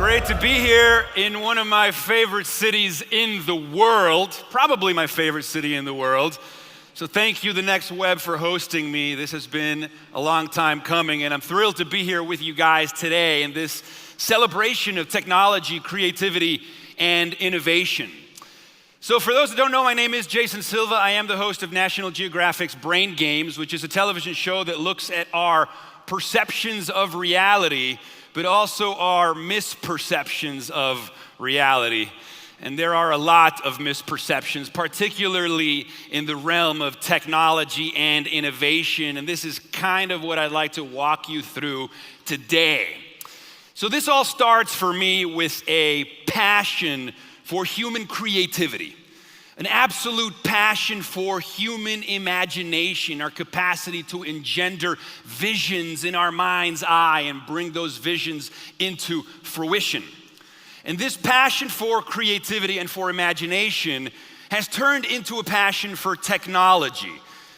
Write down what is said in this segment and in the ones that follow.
Great to be here in one of my favorite cities in the world, probably my favorite city in the world. So thank you, The Next Web, for hosting me. This has been a long time coming, and I'm thrilled to be here with you guys today in this celebration of technology, creativity, and innovation. So for those that don't know, my name is Jason Silva. I am the host of National Geographic's Brain Games, which is a television show that looks at our perceptions of reality, but also our misperceptions of reality. And there are a lot of misperceptions, particularly in the realm of technology and innovation. And this is kind of what I'd like to walk you through today. So this all starts for me with a passion for human creativity, an absolute passion for human imagination, our capacity to engender visions in our mind's eye and bring those visions into fruition. And this passion for creativity and for imagination has turned into a passion for technology,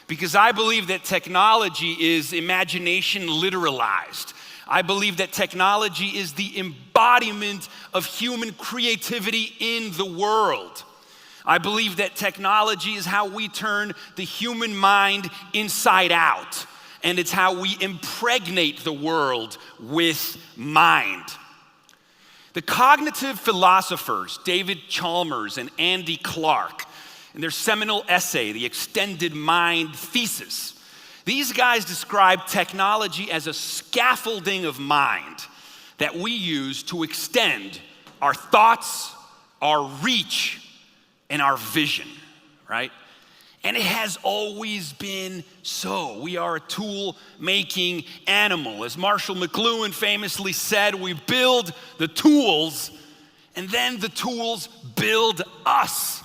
because I believe that technology is imagination literalized. I believe that technology is the embodiment of human creativity in the world. I believe that technology is how we turn the human mind inside out, and it's how we impregnate the world with mind. The cognitive philosophers, David Chalmers and Andy Clark, in their seminal essay, The Extended Mind Thesis, these guys describe technology as a scaffolding of mind that we use to extend our thoughts, our reach, and our vision, right? And it has always been so. We are a tool-making animal. As Marshall McLuhan famously said, we build the tools, and then the tools build us.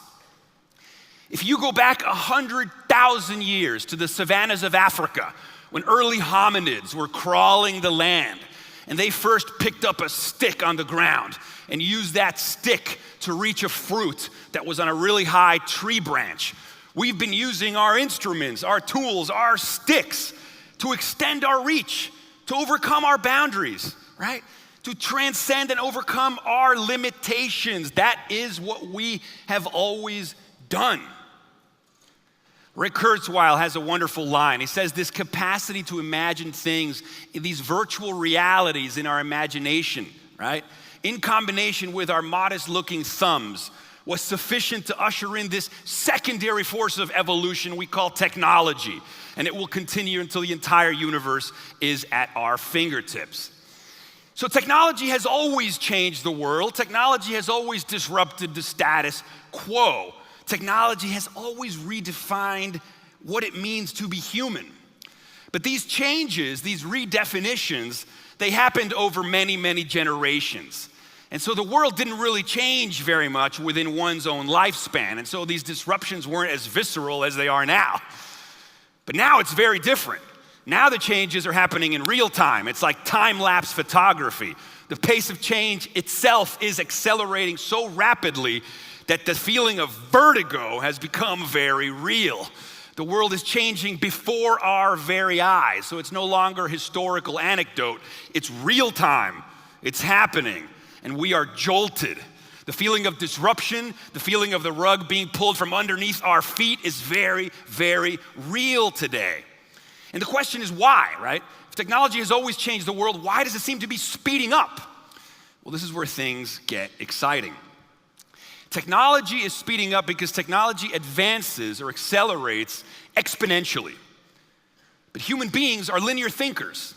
If you go back 100,000 years to the savannas of Africa, when early hominids were crawling the land, and they first picked up a stick on the ground and used that stick to reach a fruit that was on a really high tree branch, we've been using our instruments, our tools, our sticks to extend our reach, to overcome our boundaries, right? To transcend and overcome our limitations. That is what we have always done. Ray Kurzweil has a wonderful line. He says, this capacity to imagine things, these virtual realities in our imagination, right, in combination with our modest-looking thumbs, was sufficient to usher in this secondary force of evolution we call technology. And it will continue until the entire universe is at our fingertips. So technology has always changed the world. Technology has always disrupted the status quo. Technology has always redefined what it means to be human. But these changes, these redefinitions, they happened over many, many generations. And so the world didn't really change very much within one's own lifespan. And so these disruptions weren't as visceral as they are now. But now it's very different. Now the changes are happening in real time. It's like time-lapse photography. The pace of change itself is accelerating so rapidly that the feeling of vertigo has become very real. The world is changing before our very eyes. So it's no longer historical anecdote. It's real time. It's happening. And we are jolted. The feeling of disruption, the feeling of the rug being pulled from underneath our feet is very, very real today. And the question is why, right? If technology has always changed the world, why does it seem to be speeding up? Well, this is where things get exciting. Technology is speeding up because technology advances or accelerates exponentially. But human beings are linear thinkers.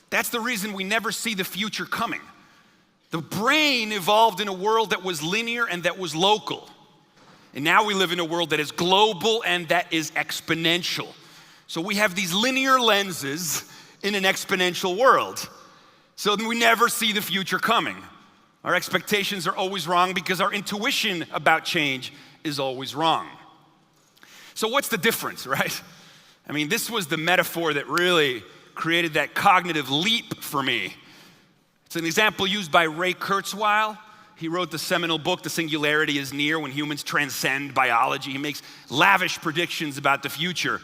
That's the reason we never see the future coming. The brain evolved in a world that was linear and that was local. And now we live in a world that is global and that is exponential. So we have these linear lenses in an exponential world. So we never see the future coming. Our expectations are always wrong because our intuition about change is always wrong. So what's the difference, right? I mean, this was the metaphor that really created that cognitive leap for me. It's an example used by Ray Kurzweil. He wrote the seminal book, The Singularity is Near, When Humans Transcend Biology. He makes lavish predictions about the future.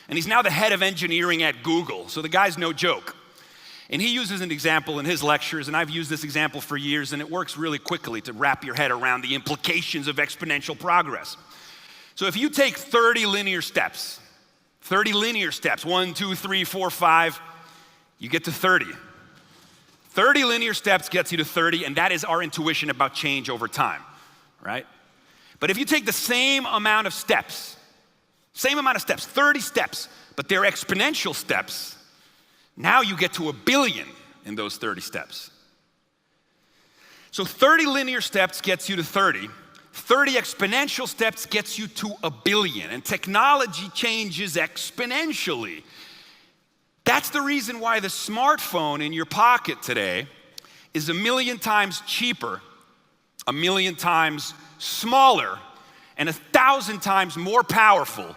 And he's now the head of engineering at Google. So the guy's no joke. And he uses an example in his lectures, and I've used this example for years, and it works really quickly to wrap your head around the implications of exponential progress. So if you take 30 linear steps, 1, 2, 3, 4, 5, you get to 30. 30 linear steps gets you to 30, and that is our intuition about change over time, right? But if you take the same amount of steps, 30 steps, but they're exponential steps, now you get to 1 billion in those 30 steps. So 30 linear steps gets you to 30. 30 exponential steps gets you to 1 billion, and technology changes exponentially. That's the reason why the smartphone in your pocket today is 1 million times cheaper, 1 million times smaller, and 1,000 times more powerful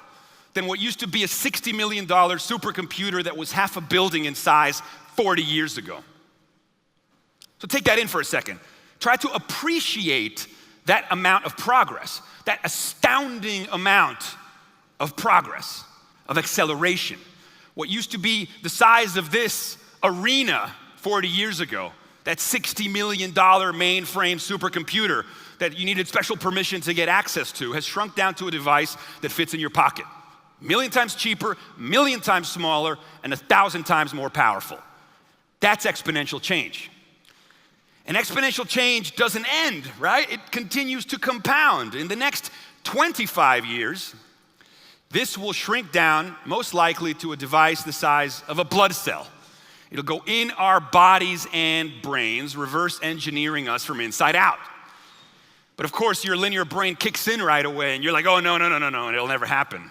than what used to be a $60 million supercomputer that was half a building in size 40 years ago. So take that in for a second. Try to appreciate that amount of progress, that astounding amount of progress, of acceleration. What used to be the size of this arena 40 years ago, that $60 million mainframe supercomputer that you needed special permission to get access to, has shrunk down to a device that fits in your pocket. 1 million times cheaper, 1 million times smaller, and 1,000 times more powerful. That's exponential change. And exponential change doesn't end, right? It continues to compound. In the next 25 years, this will shrink down, most likely to a device the size of a blood cell. It'll go in our bodies and brains, reverse engineering us from inside out. But of course, your linear brain kicks in right away, and you're like, oh, no, it'll never happen.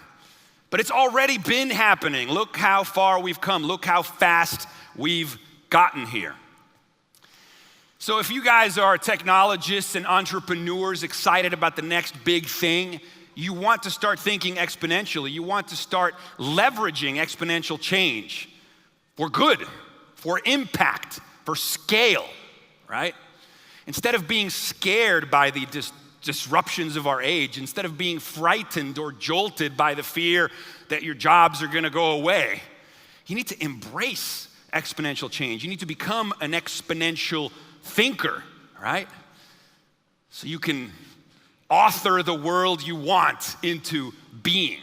But it's already been happening. Look how far we've come. Look how fast we've gotten here. So if you guys are technologists and entrepreneurs excited about the next big thing, you want to start thinking exponentially. You want to start leveraging exponential change for good, for impact, for scale, right? Instead of being scared by the disruptions of our age, instead of being frightened or jolted by the fear that your jobs are gonna go away, you need to embrace exponential change. You need to become an exponential thinker, right? So you can author the world you want into being.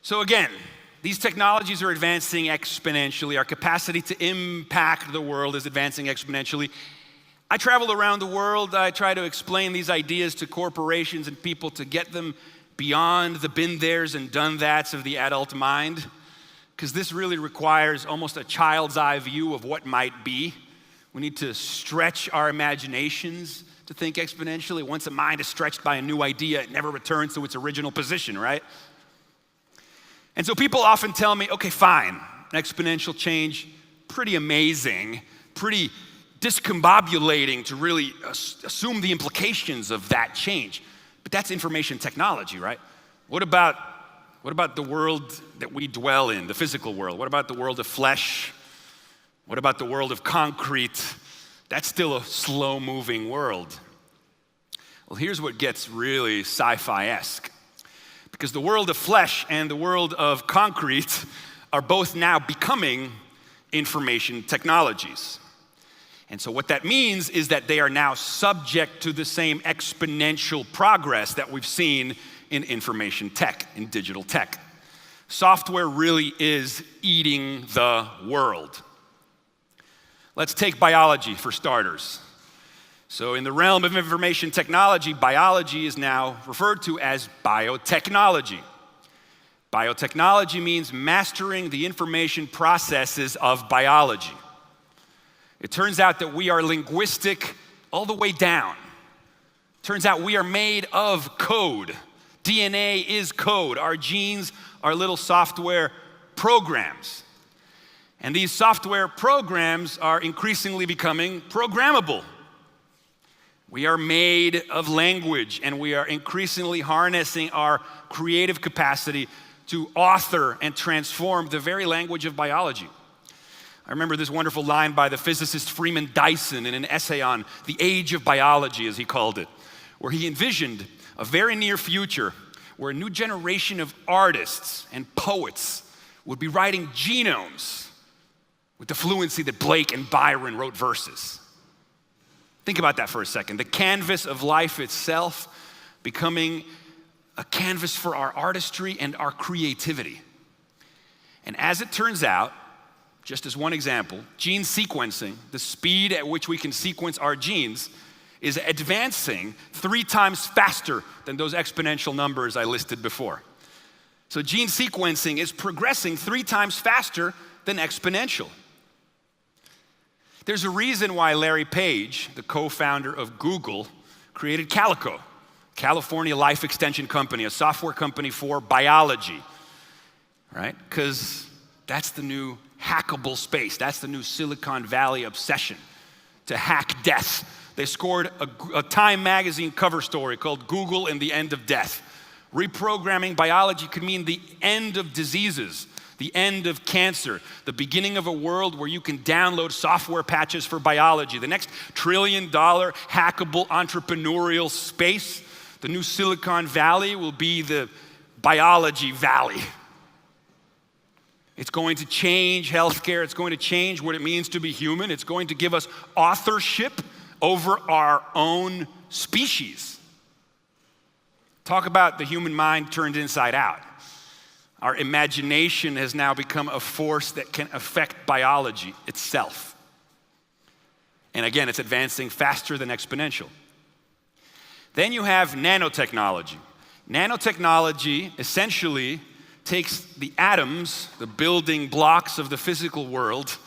So again, these technologies are advancing exponentially. Our capacity to impact the world is advancing exponentially. I travel around the world. I try to explain these ideas to corporations and people to get them beyond the been theres and done that's of the adult mind, because this really requires almost a child's eye view of what might be. We need to stretch our imaginations to think exponentially. Once a mind is stretched by a new idea, it never returns to its original position, right? And so people often tell me, okay, fine, exponential change, pretty amazing, pretty discombobulating to really assume the implications of that change. But that's information technology, right? What about the world that we dwell in, the physical world? What about the world of flesh? What about the world of concrete? That's still a slow-moving world. Well, here's what gets really sci-fi-esque. Because the world of flesh and the world of concrete are both now becoming information technologies. And so what that means is that they are now subject to the same exponential progress that we've seen in information tech, in digital tech. Software really is eating the world. Let's take biology for starters. So in the realm of information technology, biology is now referred to as biotechnology. Biotechnology means mastering the information processes of biology. It turns out that we are linguistic all the way down. Turns out we are made of code. DNA is code. Our genes are little software programs. And these software programs are increasingly becoming programmable. We are made of language, and we are increasingly harnessing our creative capacity to author and transform the very language of biology. I remember this wonderful line by the physicist Freeman Dyson in an essay on the age of biology, as he called it, where he envisioned a very near future where a new generation of artists and poets would be writing genomes with the fluency that Blake and Byron wrote verses. Think about that for a second. The canvas of life itself becoming a canvas for our artistry and our creativity. And as it turns out, just as one example, gene sequencing, the speed at which we can sequence our genes, is advancing 3 times faster than those exponential numbers I listed before. So gene sequencing is progressing 3 times faster than exponential. There's a reason why Larry Page, the co-founder of Google, created Calico, California Life Extension Company, a software company for biology, right? Because that's the new hackable space. That's the new Silicon Valley obsession, to hack death. They scored a Time magazine cover story called Google and the End of Death. Reprogramming biology could mean the end of diseases, the end of cancer, the beginning of a world where you can download software patches for biology. The next $1 trillion hackable entrepreneurial space, the new Silicon Valley, will be the biology valley. It's going to change healthcare. It's going to change what it means to be human. It's going to give us authorship over our own species. Talk about the human mind turned inside out. Our imagination has now become a force that can affect biology itself. And again, it's advancing faster than exponential. Then you have nanotechnology. Nanotechnology essentially takes the atoms, the building blocks of the physical world,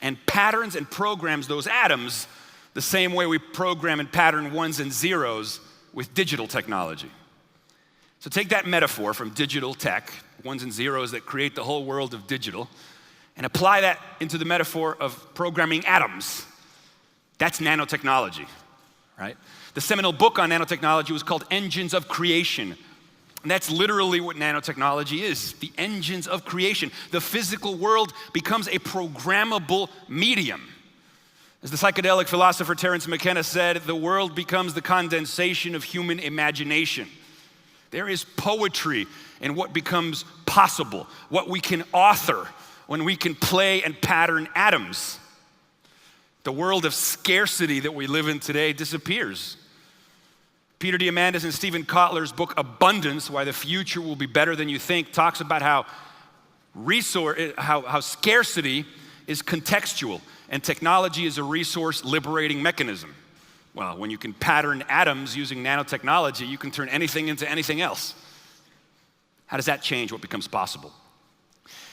and patterns and programs those atoms the same way we program and pattern ones and zeros with digital technology. So take that metaphor from digital tech, ones and zeros that create the whole world of digital, and apply that into the metaphor of programming atoms. That's nanotechnology, right? The seminal book on nanotechnology was called Engines of Creation. And that's literally what nanotechnology is, the engines of creation. The physical world becomes a programmable medium. As the psychedelic philosopher Terence McKenna said, the world becomes the condensation of human imagination. There is poetry in what becomes possible, what we can author when we can play and pattern atoms. The world of scarcity that we live in today disappears. Peter Diamandis and Stephen Kotler's book, Abundance, Why the Future Will Be Better Than You Think, talks about how scarcity is contextual and technology is a resource liberating mechanism. Well, when you can pattern atoms using nanotechnology, you can turn anything into anything else. How does that change what becomes possible?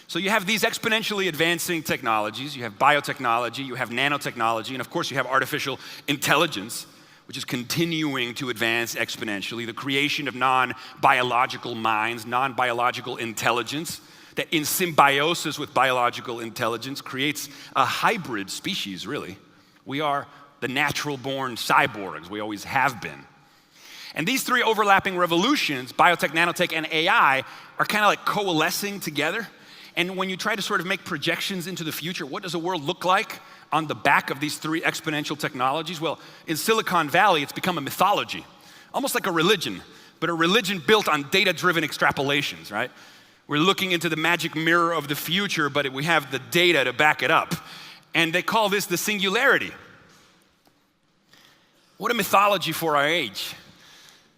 So you have these exponentially advancing technologies. You have biotechnology, you have nanotechnology, and of course you have artificial intelligence, which is continuing to advance exponentially, the creation of non-biological minds, non-biological intelligence, that in symbiosis with biological intelligence creates a hybrid species, really. We are the natural-born cyborgs, we always have been. And these 3 overlapping revolutions, biotech, nanotech, and AI, are kind of like coalescing together. And when you try to sort of make projections into the future, what does the world look like on the back of these 3 exponential technologies? Well, in Silicon Valley, it's become a mythology, almost like a religion, but a religion built on data-driven extrapolations, right? We're looking into the magic mirror of the future, but we have the data to back it up. And they call this the singularity. What a mythology for our age.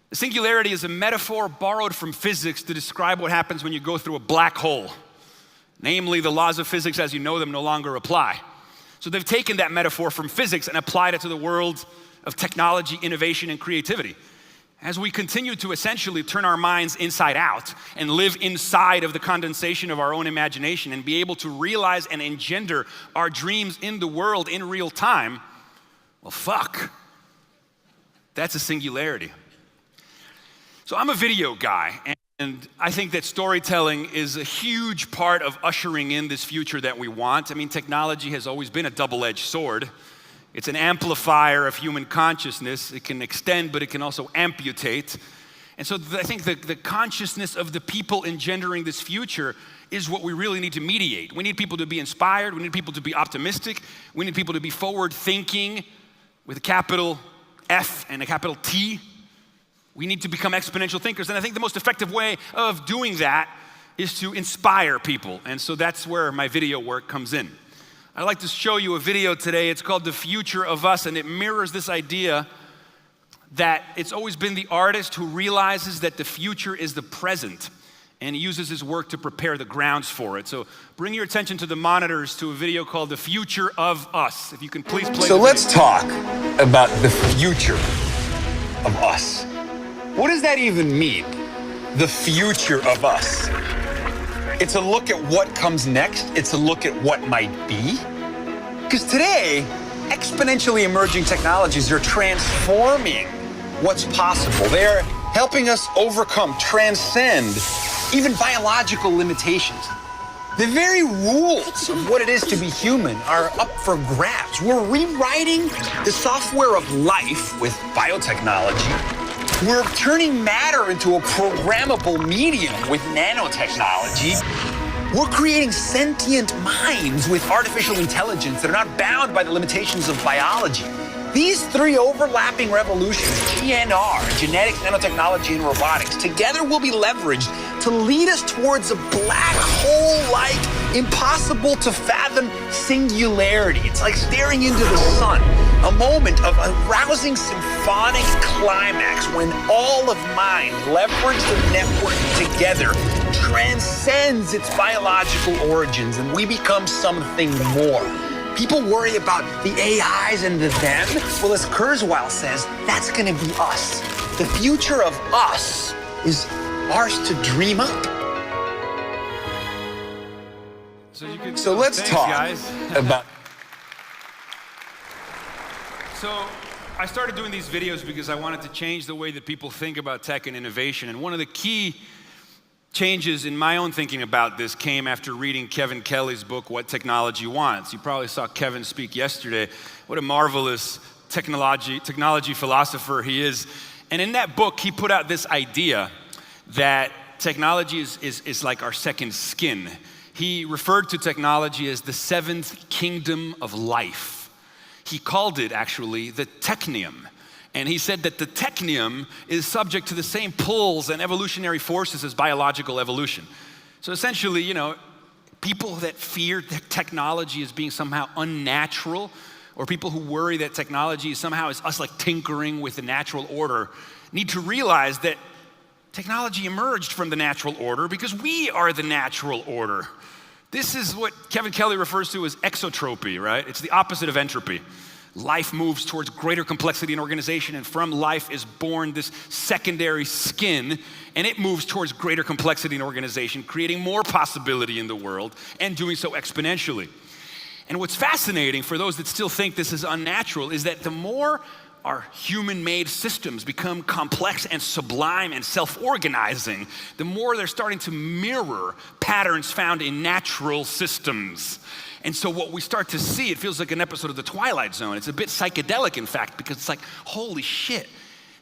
The singularity is a metaphor borrowed from physics to describe what happens when you go through a black hole. Namely, the laws of physics as you know them no longer apply. So they've taken that metaphor from physics and applied it to the world of technology, innovation, and creativity. As we continue to essentially turn our minds inside out and live inside of the condensation of our own imagination and be able to realize and engender our dreams in the world in real time, well, fuck. That's a singularity. So I'm a video guy, and I think that storytelling is a huge part of ushering in this future that we want. I mean, technology has always been a double-edged sword. It's an amplifier of human consciousness. It can extend, but it can also amputate. And so I think the consciousness of the people engendering this future is what we really need to mediate. We need people to be inspired. We need people to be optimistic. We need people to be forward-thinking with a capital F and a capital T. We need to become exponential thinkers. And I think the most effective way of doing that is to inspire people. And so that's where my video work comes in. I'd like to show you a video today. It's called The Future of Us, and it mirrors this idea that it's always been the artist who realizes that the future is the present, and he uses his work to prepare the grounds for it. So bring your attention to the monitors to a video called The Future of Us. If you can please play. So let's talk about the future of us. What does that even mean? The future of us. It's a look at what comes next. It's a look at what might be. Because today, exponentially emerging technologies are transforming what's possible. They're helping us overcome, transcend even biological limitations. The very rules of what it is to be human are up for grabs. We're rewriting the software of life with biotechnology. We're turning matter into a programmable medium with nanotechnology. We're creating sentient minds with artificial intelligence that are not bound by the limitations of biology. These three overlapping revolutions, GNR, genetics, nanotechnology, and robotics, together will be leveraged to lead us towards a black hole-like, impossible to fathom singularity. It's like staring into the sun, a moment of a rousing symphonic climax when all of mind, leveraged and networked together, transcends its biological origins, and we become something more. People worry about the AIs and the them. Well, as Kurzweil says, that's going to be us. The future of us is ours to dream up. So let's talk about. So I started doing these videos because I wanted to change the way that people think about tech and innovation. And one of the key changes in my own thinking about this came after reading Kevin Kelly's book, What Technology Wants. You probably saw Kevin speak yesterday. What a marvelous technology philosopher he is. And in that book, he put out this idea that technology is like our second skin. He referred to technology as the seventh kingdom of life. He called it actually the technium. And he said that the technium is subject to the same pulls and evolutionary forces as biological evolution. So essentially, people that fear technology as being somehow unnatural, or people who worry that technology somehow is us like tinkering with the natural order, need to realize that technology emerged from the natural order because we are the natural order. This is what Kevin Kelly refers to as exotropy, right? It's the opposite of entropy. Life moves towards greater complexity and organization, and from life is born this secondary skin, and it moves towards greater complexity and organization, creating more possibility in the world, and doing so exponentially. And what's fascinating for those that still think this is unnatural is that the more our human-made systems become complex and sublime and self-organizing, the more they're starting to mirror patterns found in natural systems. And so what we start to see, it feels like an episode of The Twilight Zone. It's a bit psychedelic, in fact, because it's like, holy shit.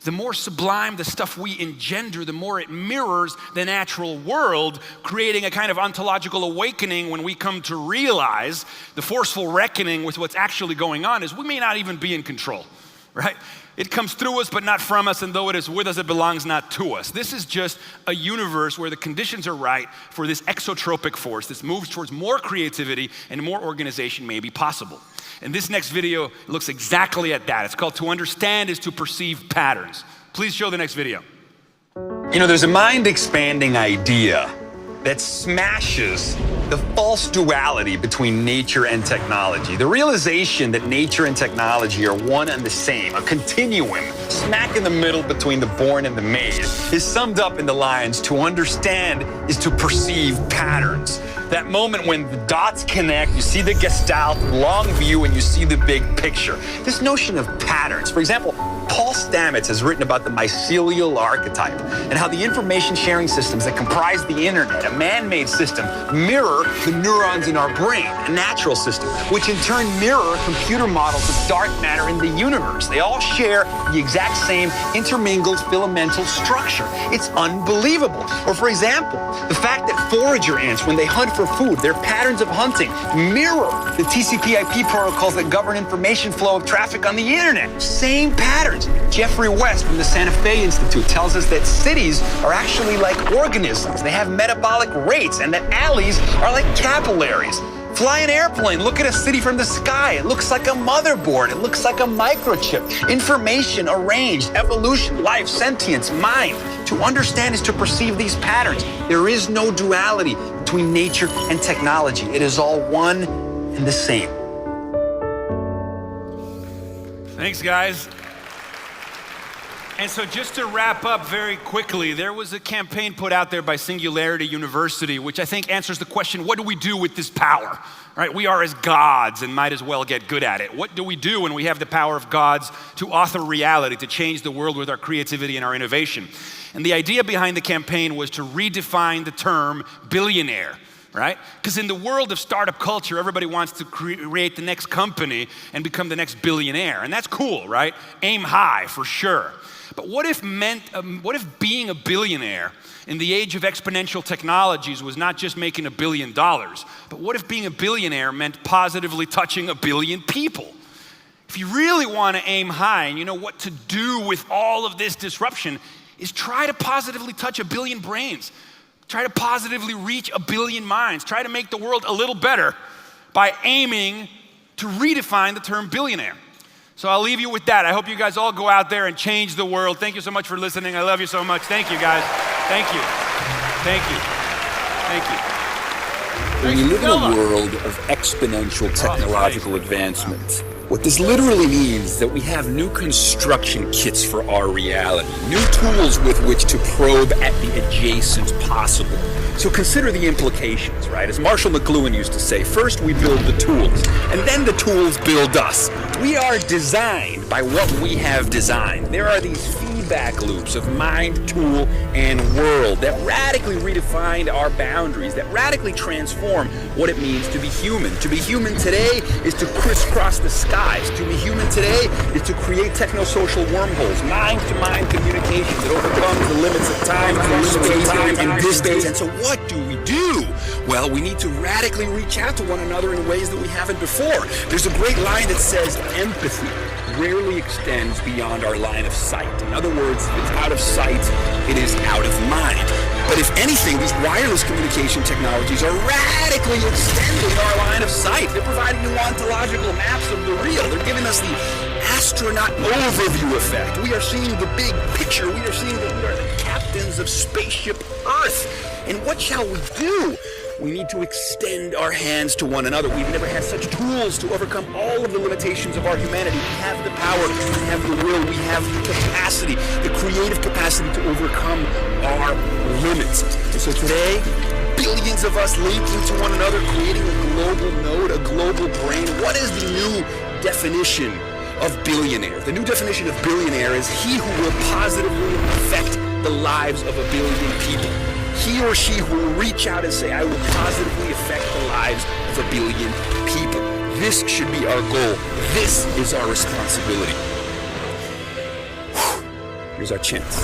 The more sublime the stuff we engender, the more it mirrors the natural world, creating a kind of ontological awakening when we come to realize the forceful reckoning with what's actually going on is we may not even be in control, right? It comes through us, but not from us, and though it is with us, it belongs not to us. This is just a universe where the conditions are right for this exotropic force. This moves towards more creativity and more organization may be possible. And this next video looks exactly at that. It's called To Understand is to Perceive Patterns. Please show the next video. There's a mind-expanding idea that smashes the false duality between nature and technology. The realization that nature and technology are one and the same, a continuum, smack in the middle between the born and the made, is summed up in the lines, to understand is to perceive patterns. That moment when the dots connect, you see the gestalt, long view, and you see the big picture. This notion of patterns. For example, Paul Stamets has written about the mycelial archetype and how the information sharing systems that comprise the internet, a man-made system, mirror the neurons in our brain, a natural system, which in turn mirror computer models of dark matter in the universe. They all share the exact same intermingled filamental structure. It's unbelievable. Or for example, the fact that forager ants, when they hunt for food, their patterns of hunting mirror the TCP/IP protocols that govern information flow of traffic on the internet. Same patterns. Jeffrey West from the Santa Fe Institute tells us that cities are actually like organisms. They have metabolic rates, and that alleys are like capillaries. Fly an airplane, look at a city from the sky. It looks like a motherboard. It looks like a microchip. Information arranged, evolution, life, sentience, mind. To understand is to perceive these patterns. There is no duality between nature and technology. It is all one and the same. Thanks, guys. And so just to wrap up very quickly, there was a campaign put out there by Singularity University, which I think answers the question, what do we do with this power? Right? We are as gods and might as well get good at it. What do we do when we have the power of gods to author reality, to change the world with our creativity and our innovation? And the idea behind the campaign was to redefine the term billionaire. Right? Because in the world of startup culture, everybody wants to create the next company and become the next billionaire. And that's cool, right? Aim high, for sure. But what if being a billionaire in the age of exponential technologies was not just making $1 billion, but what if being a billionaire meant positively touching 1 billion people? If you really want to aim high and you know what to do with all of this disruption, is try to positively touch 1 billion brains. Try to positively reach 1 billion minds. Try to make the world a little better by aiming to redefine the term billionaire. So I'll leave you with that. I hope you guys all go out there and change the world. Thank you so much for listening. I love you so much. Thank you, guys. Thank you. Thank you. Thank you. We live in a world of exponential technological advancement. What this literally means is that we have new construction kits for our reality, new tools with which to probe at the adjacent possible. So consider the implications, right? As Marshall McLuhan used to say, first we build the tools, and then the tools build us. We are designed by what we have designed. There are these feedback loops of mind, tool, and world that radically redefine our boundaries, that radically transform what it means to be human. To be human today is to crisscross the skies. To be human today is to create technosocial wormholes, mind-to-mind communication that overcomes the limits of time, space, and distance. And so what do we do? Well, we need to radically reach out to one another in ways that we haven't before. There's a great line that says, empathy rarely extends beyond our line of sight. In other words, if it's out of sight, it is out of mind. But if anything, these wireless communication technologies are radically extending our line of sight. They're providing new ontological maps of the real. They're giving us the astronaut overview effect. We are seeing the big picture. We are seeing that we are the captains of spaceship Earth. And what shall we do? We need to extend our hands to one another. We've never had such tools to overcome all of the limitations of our humanity. We have the power, we have the will, we have the capacity, the creative capacity to overcome our limits. And so today, billions of us linking to one another, creating a global node, a global brain. What is the new definition of billionaire? The new definition of billionaire is he who will positively affect the lives of 1 billion people. He or she who will reach out and say, I will positively affect the lives of 1 billion people. This should be our goal. This is our responsibility. Here's our chance.